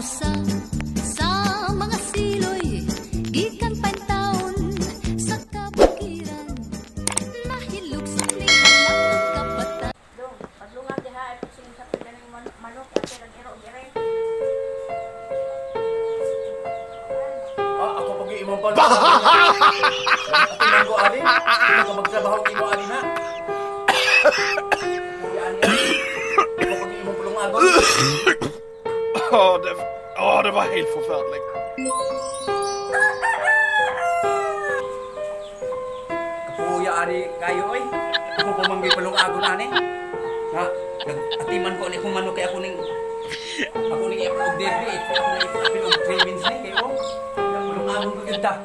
sa mga siloy, gikan pantaon sa kabukiran, nahilog sa lihan ng kapatan. Dong, padlungan diha ay pagsingin sa pagdaning manok at iro dire. Ako pag imong pa. Tingnan ko ari. Tingnan ko magtrabaho imo ari na. Ako pag imong pulong agon. Det var helt forfærdeligt. Kapuya ari kayo oy. Ako pa manggi pulong agon ani. Ha, nag-atiman ko ni kung manok kay ako ning i-upload dere. Ako ning i-upload 3 minutes ni kayo. Pulong agon ko gid ta.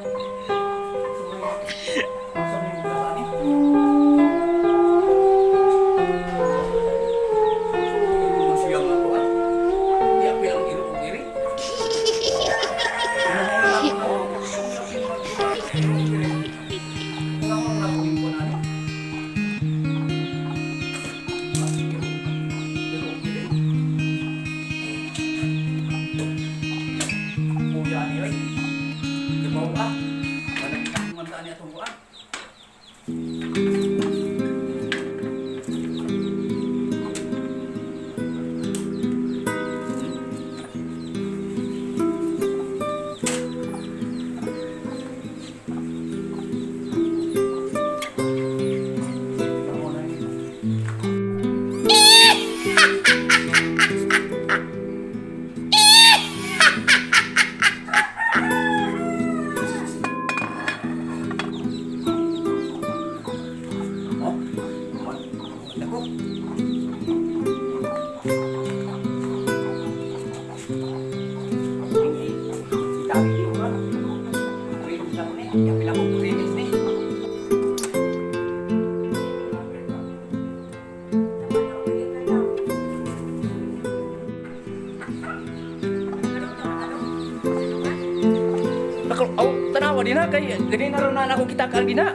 Tanawa din na kay gani na ron na ako kita kal gina.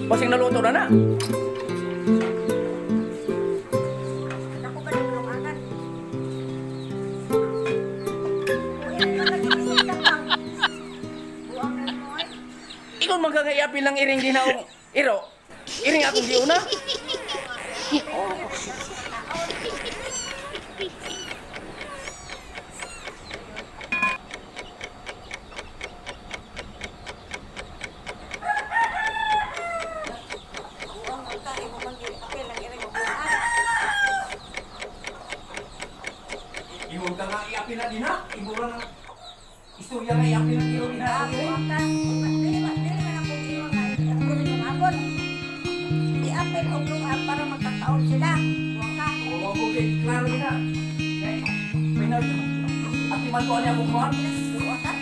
Basing naluto na na. Ako ba naglumangan? Uy, nagiging tapang. Buang na mo ay. Ikon magkakayapin lang iring ginaong iro. Iring akong giuna. Iyon ka nga iapin na din ha. Ibura ng istorya nga iapin ng iro din ha. Buang ka. Dili man ako iwan nga aprumin ng abon. Iapin og lugar para magkakaon sila. Buang ka. Oo, okay. Klaro din ha. May na atiman ko niya kung kuhan. Buang ka.